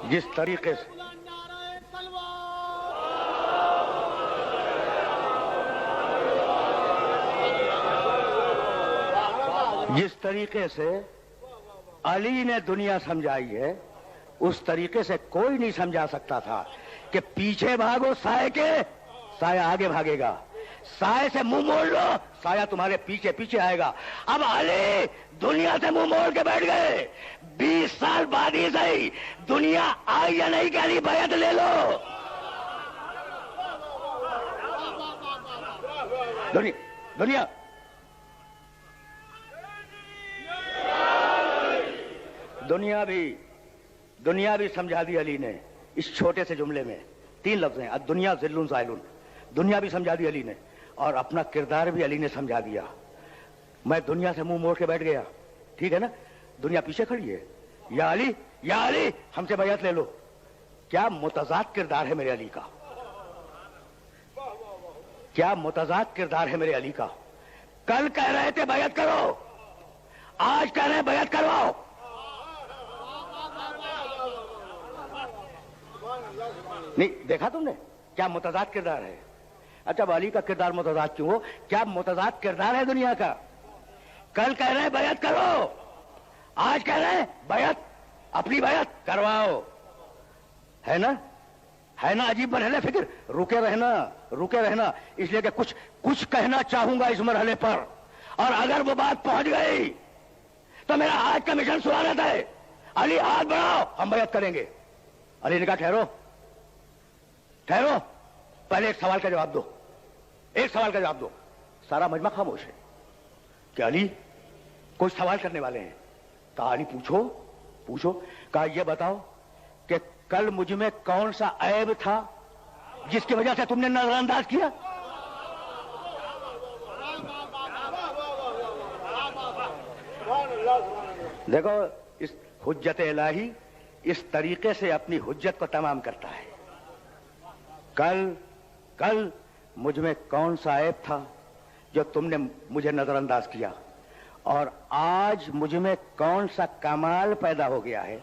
جس طریقے سے علی نے دنیا سمجھائی ہے اس طریقے سے کوئی نہیں سمجھا سکتا تھا کہ پیچھے بھاگو سائے کے، سایہ آگے بھاگے گا، سائے سے منہ موڑ لو سایہ تمہارے پیچھے پیچھے آئے گا۔ اب علی دنیا سے منہ موڑ کے بیٹھ گئے، 20 سال بعد ہی صحیح دنیا آئی یا نہیں کہ علی بیعت لے لو۔ دنیا بھی سمجھا دی علی نے اس چھوٹے سے جملے میں، 3 لفظ ہیں، الدنیا ذل زائل۔ دنیا بھی سمجھا دی علی نے اور اپنا کردار بھی علی نے سمجھا دیا۔ میں دنیا سے منہ موڑ کے بیٹھ گیا، ٹھیک ہے نا، دنیا پیچھے کھڑی ہے، یا علی ہم سے بیعت لے لو۔ کیا متضاد کردار ہے میرے علی کا، کیا متضاد کردار ہے میرے علی کا۔ کل کہہ رہے تھے بیعت کرو، آج کہہ رہے ہیں بیعت کرواؤ۔ نہیں دیکھا تم نے کیا متضاد کردار ہے؟ اچھا علی کا کردار متضاد کیوں ہو؟ کیا متضاد کردار ہے دنیا کا؟ کل کہہ رہے ہیں بیعت کرو، آج کہہ رہے ہیں بیعت، اپنی بیعت کرواؤ۔ ہے نا عجیب مرحلے فکر، رکے رہنا اس لیے کہ کچھ کہنا چاہوں گا اس مرحلے پر، اور اگر وہ بات پہنچ گئی تو میرا آج کا مشن سوالت ہے، علی ہاتھ بڑھاؤ ہم بیعت کریں گے۔ علی نے کہا ٹھہرو پہلے ایک سوال کا جواب دو۔ سارا مجمع خاموش ہے کہ علی کچھ سوال کرنے والے ہیں۔ کہا علی پوچھو۔ کہا یہ بتاؤ کہ کل مجھ میں کون سا عیب تھا جس کی وجہ سے تم نے نظر انداز کیا؟ دیکھو اس حجت الہی اس طریقے سے اپنی حجت کو تمام کرتا ہے۔ کل مجھ میں کون سا عیب تھا جو تم نے مجھے نظر انداز کیا، اور آج مجھ میں کون سا کمال پیدا ہو گیا ہے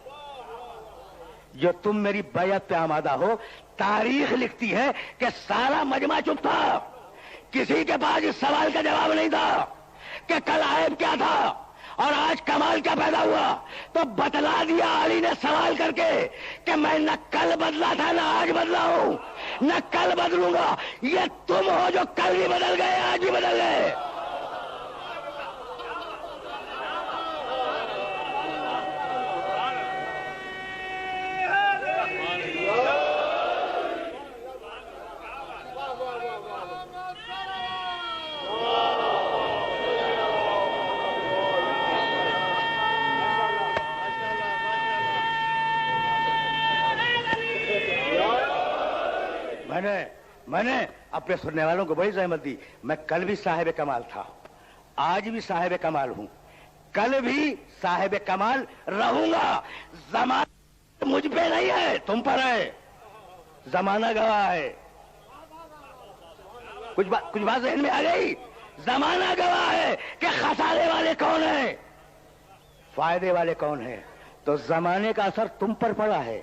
جو تم میری بیعت پہ آمادہ ہو۔ تاریخ لکھتی ہے کہ سارا مجمع چپ تھا، کسی کے پاس اس سوال کا جواب نہیں تھا کہ کل عیب کیا تھا اور آج کمال کیا پیدا ہوا۔ تو بتلا دیا علی نے سوال کر کے کہ میں نہ کل بدلا تھا نہ آج بدلا ہوں، نہ کل بدلوں گا، یہ تم ہو جو کل بھی بدل گئے آج بھی بدل گئے۔ میں نے اپنے سننے والوں کو بڑی زحمت دی، میں کل بھی صاحب کمال تھا، آج بھی صاحب کمال ہوں، کل بھی صاحب کمال رہوں گا۔ زمانہ مجھ پہ نہیں ہے تم پر ہے، زمانہ گواہ ہے۔ کچھ بات ذہن میں آ گئی؟ زمانہ گواہ ہے کہ خسارے والے کون ہیں، فائدے والے کون ہیں۔ تو زمانے کا اثر تم پر پڑا ہے،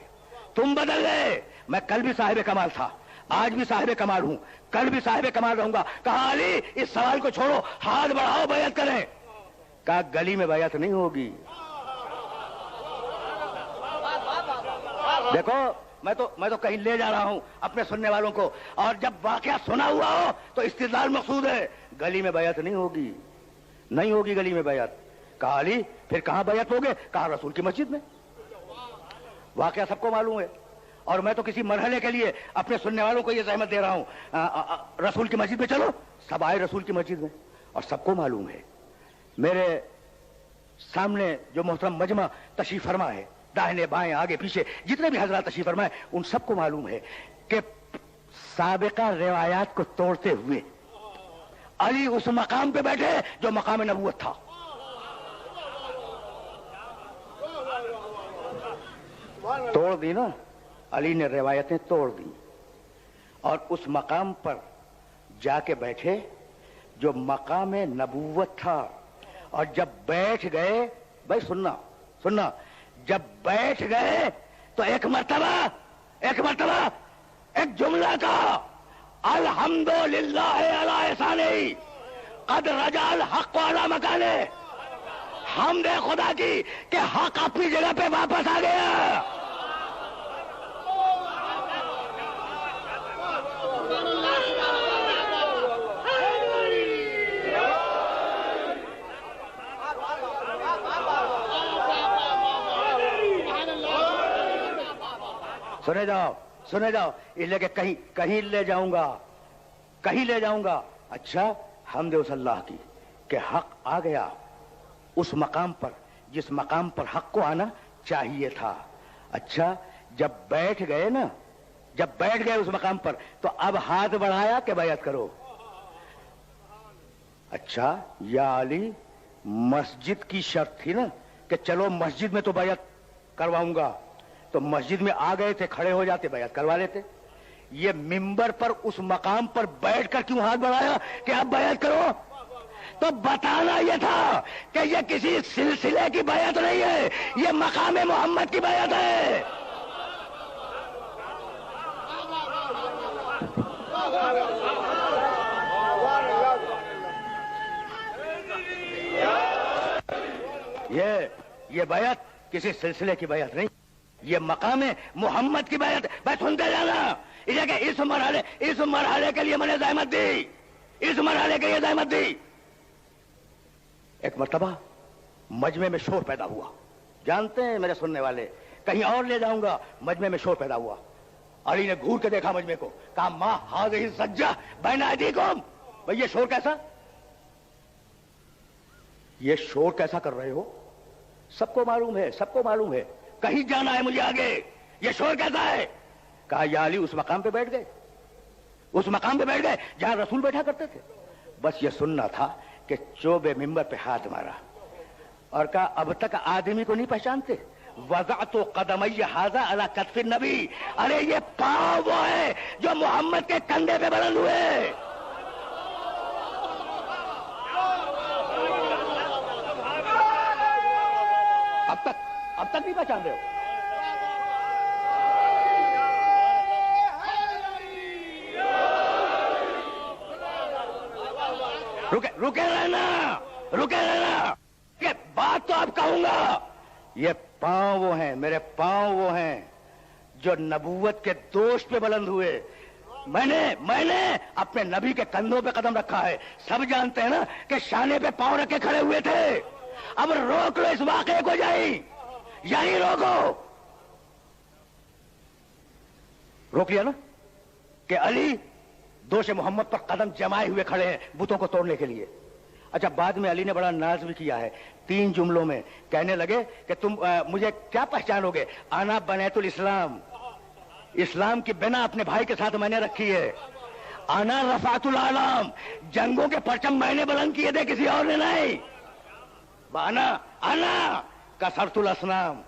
تم بدل گئے۔ میں کل بھی صاحب کمال تھا، آج بھی صاحب کمال ہوں، کل بھی صاحب کمال رہوں گا۔ کہا علی اس سوال کو چھوڑو، ہاتھ بڑھاؤ بیعت کریں۔ کہا گلی میں بیعت نہیں ہوگی۔ دیکھو میں تو کہیں لے جا رہا ہوں اپنے سننے والوں کو، اور جب واقعہ سنا ہوا ہو تو استدلال مقصود ہے۔ گلی میں بیعت نہیں ہوگی گلی میں بیعت۔ کہا علی پھر کہاں بیعت ہوگے؟ کہا رسول کی مسجد میں۔ واقعہ سب کو معلوم ہے، اور میں تو کسی مرحلے کے لیے اپنے سننے والوں کو یہ زحمت دے رہا ہوں، رسول کی مسجد میں چلو۔ سب آئے رسول کی مسجد میں، اور سب کو معلوم ہے، میرے سامنے جو محترم مجمع تشریف فرما ہے، داہنے بائیں آگے پیچھے جتنے بھی حضرات تشریف فرمائے، ان سب کو معلوم ہے کہ سابقہ روایات کو توڑتے ہوئے علی اس مقام پہ بیٹھے جو مقام نبوت تھا۔ توڑ دی نا، علی نے روایتیں توڑ دی اور اس مقام پر جا کے بیٹھے جو مقام نبوت تھا۔ اور جب بیٹھ گئے، بھائی سننا، جب بیٹھ گئے تو ایک مرتبہ ایک جملہ کا الحمدللہ علی احسانہ قد رجع الحق علی مکانہ، حمد خدا کی کہ حق اپنی جگہ پہ واپس آ گیا. سنے جاؤ اس لیے کہ کہیں لے جاؤں گا. اچھا حمد اس اللہ کی کہ حق آ گیا اس مقام پر جس مقام پر حق کو آنا چاہیے تھا. اچھا جب بیٹھ گئے اس مقام پر تو اب ہاتھ بڑھایا کہ بیعت کرو. اچھا یا علی مسجد کی شرط تھی نا کہ چلو مسجد میں تو بیعت کرواؤں گا، تو مسجد میں آ گئے تھے، کھڑے ہو جاتے بیعت کروا لیتے. یہ ممبر پر اس مقام پر بیٹھ کر کیوں ہاتھ بڑھایا کہ اب بیعت کرو؟ تو بتانا یہ تھا کہ یہ کسی سلسلے کی بیعت نہیں ہے، یہ مقام محمد کی بیعت ہے. یہ بیعت کسی سلسلے کی بیعت نہیں، یہ مقام محمد کی بیعت. بس سنتے جانا کہ اس مرحلے کے لیے میں نے زحمت دی. ایک مرتبہ مجمع میں شور پیدا ہوا، جانتے ہیں میرے سننے والے، کہیں اور لے جاؤں گا. مجمع میں شور پیدا ہوا، علی نے گھور کے دیکھا مجمع کو، کہا ما ھذہ الضجہ بین ایدیکم. بھئی یہ شور کیسا کر رہے ہو؟ سب کو معلوم ہے کہیں جانا ہے مجھے آگے، یہ شور کیسا ہے؟ کہا یا علی اس مقام پہ بیٹھ گئے جہاں رسول بیٹھا کرتے تھے. بس یہ سننا تھا کہ چوبے ممبر پہ ہاتھ مارا اور کہا اب تک آدمی کو نہیں پہچانتے؟ وضعت قدمی ھذا علی کتف النبی. ارے یہ پاؤں وہ ہے جو محمد کے کندھے پہ بلند ہوئے. اب تک نہیں پہچان رہے ہو؟ رکے رہنا کہ بات تو اب کہوں گا. یہ پاؤں وہ ہیں، میرے پاؤں وہ ہیں جو نبوت کے دوش پہ بلند ہوئے. میں نے اپنے نبی کے کندھوں پہ قدم رکھا ہے. سب جانتے ہیں نا کہ شانے پہ پاؤں رکھ کے کھڑے ہوئے تھے. اب روک لو اس واقعے کو، یہی روک لیا نا کہ علی دوش محمد پر قدم جمائے ہوئے کھڑے ہیں بتوں کو توڑنے کے لیے. اچھا بعد میں علی نے بڑا ناز بھی کیا ہے 3 جملوں میں. کہنے لگے کہ تم مجھے کیا پہچانو گے؟ انا بنیت الاسلام، اسلام کی بنا اپنے بھائی کے ساتھ میں نے رکھی ہے. انا رفعت العلام، جنگوں کے پرچم میں نے بلند کیے تھے، کسی اور نے نہیں. انا کسرت الاسنام،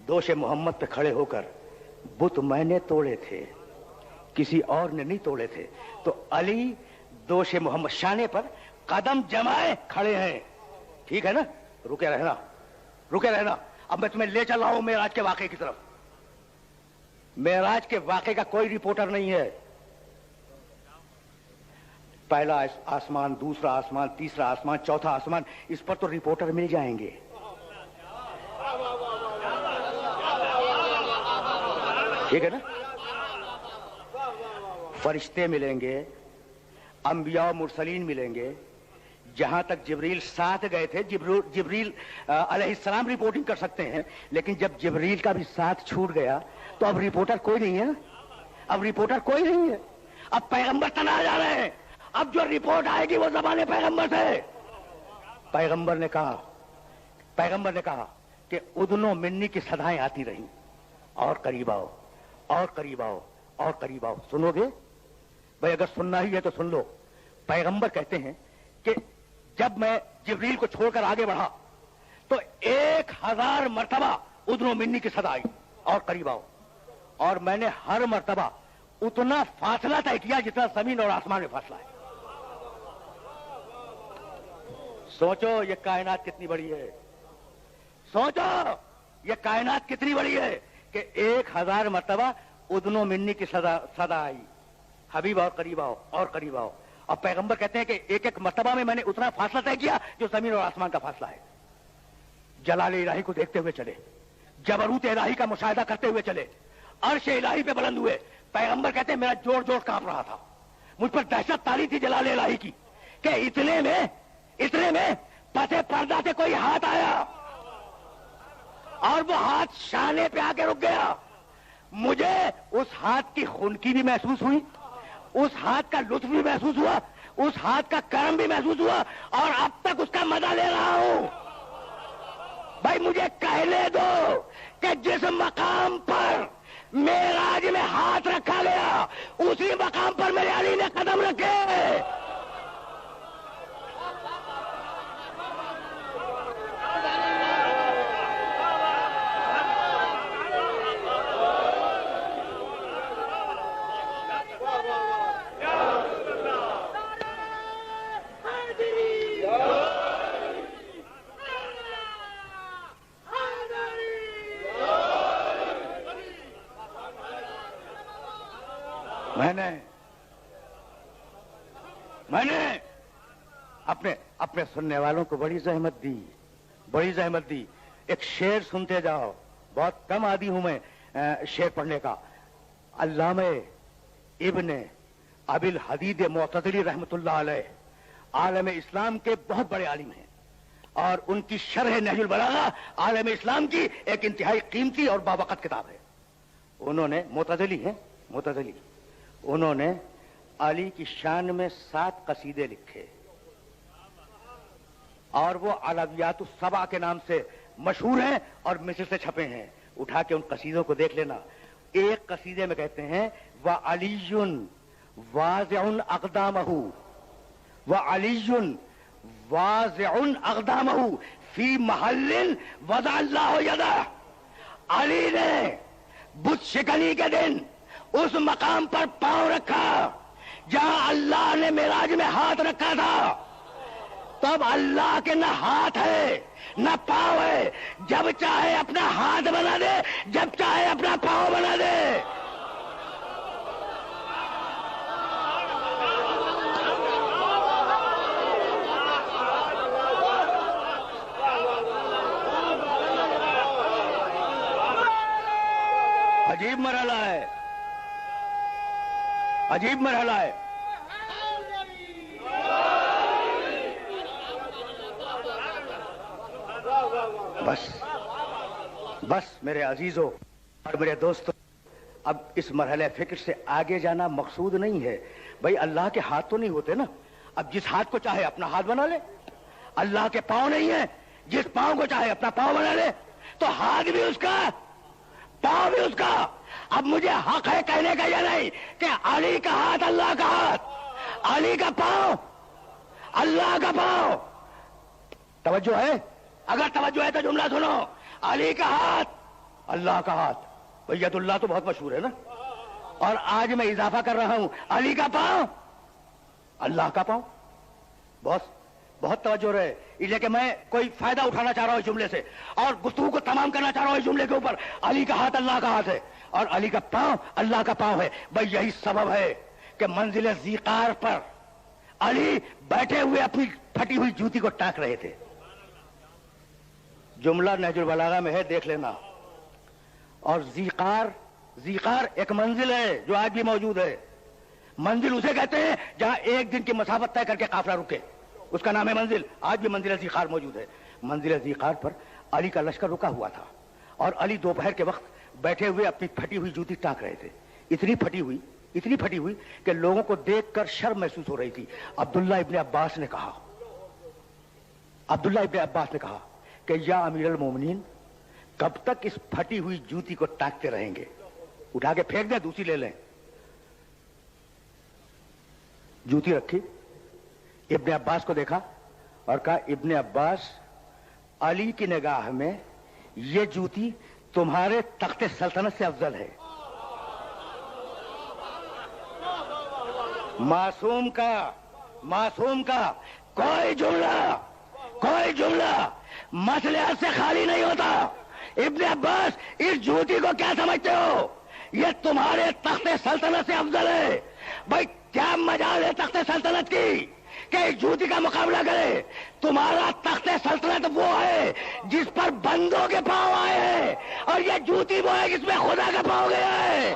دوش محمد پہ کھڑے ہو کر بت میں نے توڑے تھے، کسی اور نے نہیں توڑے تھے. تو علی دوش محمد شانے پر قدم جمائے کھڑے ہیں. ٹھیک ہے نا؟ رکے رہنا. اب میں تمہیں لے چل رہا ہوں معراج کے واقعے کی طرف. معراج کے واقعے کا کوئی رپورٹر نہیں ہے. پہلا آسمان، دوسرا آسمان، تیسرا آسمان، چوتھا آسمان، اس پر تو رپورٹر مل جائیں گے. ٹھیک ہے نا؟ فرشتے ملیں گے، انبیاء و مرسلین ملیں گے. جہاں تک جبریل ساتھ گئے تھے، جبریل علیہ السلام رپورٹنگ کر سکتے ہیں، لیکن جب جبریل کا بھی ساتھ چھوٹ گیا تو اب رپورٹر کوئی نہیں ہے. اب پیغمبر تنہا جا رہے ہیں. اب جو رپورٹ آئے گی وہ زبان پیغمبر سے. پیغمبر نے کہا کہ اذنو منی کی صدائیں آتی رہیں، اور قریب آؤ. سنو گے بھائی؟ اگر سننا ہی ہے تو سن لو. پیغمبر کہتے ہیں کہ جب میں جبریل کو چھوڑ کر آگے بڑھا تو 1000 مرتبہ اذنو منی کی صدا آئی اور قریب آؤ، اور میں نے ہر مرتبہ اتنا فاصلہ طے کیا جتنا زمین اور آسمان میں فاصلہ ہے. سوچو یہ کائنات کتنی بڑی ہے. کہ 1000 مرتبہ ادنو منی کی صدا آئی، حبیب اور قریب آؤ اور قریب آؤ. اور پیغمبر کہتے ہیں کہ ایک ایک مرتبہ میں نے اتنا فاصلہ طے کیا جو زمین اور آسمان کا فاصلہ ہے. جلال الہی کو دیکھتے ہوئے چلے، جبروت الہی کا مشاہدہ کرتے ہوئے چلے، عرش الہی پہ بلند ہوئے. پیغمبر کہتے ہیں میرا جوڑ جوڑ کانپ رہا تھا، مجھ پر دہشت تاری تھی جلال الہی کی کہ اتنے میں پتے پردہ سے کوئی ہاتھ آیا اور وہ ہاتھ شانے پہ آ کے رک گیا. مجھے اس ہاتھ کی خنکی بھی محسوس ہوئی، اس ہاتھ کا لطف بھی محسوس ہوا، اس ہاتھ کا کرم بھی محسوس ہوا، اور اب تک اس کا مزہ لے رہا ہوں. بھائی مجھے کہنے دو کہ جس مقام پر معراج میں ہاتھ رکھا گیا اسی مقام پر میرے علی نے قدم رکھے. میں نے اپنے سننے والوں کو بڑی زحمت دی. ایک شعر سنتے جاؤ، بہت کم عادی ہوں میں شعر پڑھنے کا. علامہ ابن ابی الحدید معتزلی رحمت اللہ علیہ عالم اسلام کے بہت بڑے عالم ہیں، اور ان کی شرح نہج البلاغہ عالم اسلام کی ایک انتہائی قیمتی اور بابقت کتاب ہے. انہوں نے معتزلی انہوں نے علی کی شان میں 7 قصیدے لکھے، اور وہ علویات السبع کے نام سے مشہور ہیں اور مصر سے چھپے ہیں. اٹھا کے ان قصیدوں کو دیکھ لینا. ایک قصیدے میں کہتے ہیں وَعَلِيٌّ وَاضِعٌ أَقْدَامَهُ وَعَلِيٌّ وَاضِعٌ أَقْدَامَهُ فِي مَحَلٍّ وَضَعَ اللَّهُ يَدَهُ. علی نے بت شکنی کے دن اس مقام پر پاؤں رکھا جہاں اللہ نے معراج میں ہاتھ رکھا تھا. تب اللہ کے نہ ہاتھ ہے نہ پاؤں ہے، جب چاہے اپنا ہاتھ بنا دے، جب چاہے اپنا پاؤں بنا دے. عجیب مرحلہ ہے. بس میرے عزیزوں اور میرے دوستوں، اب اس مرحلہ فکر سے آگے جانا مقصود نہیں ہے. بھائی اللہ کے ہاتھ تو نہیں ہوتے نا، اب جس ہاتھ کو چاہے اپنا ہاتھ بنا لے. اللہ کے پاؤں نہیں ہے، جس پاؤں کو چاہے اپنا پاؤں بنا لے. تو ہاتھ بھی اس کا، پاؤں بھی اس کا. اب مجھے حق ہے کہنے کا یہ نہیں کہ علی کا ہاتھ اللہ کا ہاتھ، علی کا پاؤں اللہ کا پاؤں. توجہ ہے؟ اگر توجہ ہے تو جملہ سنو. علی کا ہاتھ اللہ کا ہاتھ، ید اللہ تو بہت مشہور ہے نا. اور آج میں اضافہ کر رہا ہوں، علی کا پاؤں اللہ کا پاؤں. بہت توجہ رہے، اس لیے کہ میں کوئی فائدہ اٹھانا چاہ رہا ہوں اس جملے سے، اور گفتگو کو تمام کرنا چاہ رہا ہوں اس جملے کے اوپر. علی کا ہاتھ اللہ کا ہاتھ ہے اور علی کا پاؤں اللہ کا پاؤں ہے. بھائی یہی سبب ہے کہ منزل ذیقار پر علی بیٹھے ہوئے اپنی پھٹی ہوئی جوتی کو ٹانک رہے تھے. جملہ نہج البلاغہ میں ہے، دیکھ لینا. اور ذیقار ایک منزل ہے جو آج بھی موجود ہے. منزل اسے کہتے ہیں جہاں ایک دن کی مسافت طے کر کے قافلہ رکے، اس کا نام ہے منزل. آج بھی منزل ذیقار موجود ہے. منزل ذیقار پر علی کا لشکر رکا ہوا تھا، اور علی دوپہر کے وقت بیٹھے ہوئے اپنی پھٹی ہوئی جوتی ٹانک رہے تھے. اتنی پھٹی ہوئی کہ لوگوں کو دیکھ کر شرم محسوس ہو رہی تھی. عبداللہ ابن عباس نے کہا کہ یا امیر المومنین، کب تک اس پھٹی ہوئی جوتی کو ٹانکتے رہیں گے؟ اٹھا کے پھینک دیں، دوسری لے لیں. جوتی رکھی، ابن عباس کو دیکھا اور کہا ابن عباس، علی کی نگاہ میں یہ جوتی تمہارے تخت سلطنت سے افضل ہے. معصوم کا کوئی جملہ مسئلے سے خالی نہیں ہوتا. ابن عباس اس جھوٹی کو کیا سمجھتے ہو؟ یہ تمہارے تخت سلطنت سے افضل ہے. بھائی کیا مجال ہے تخت سلطنت کی کہ اس جھوٹی کا مقابلہ کرے؟ تمہارا تخت سلطنت وہ ہے جس پر بندوں کے پاؤں آئے ہیں، اور یہ جھوٹی وہ ہے جس میں خدا کا پاؤں گیا ہے.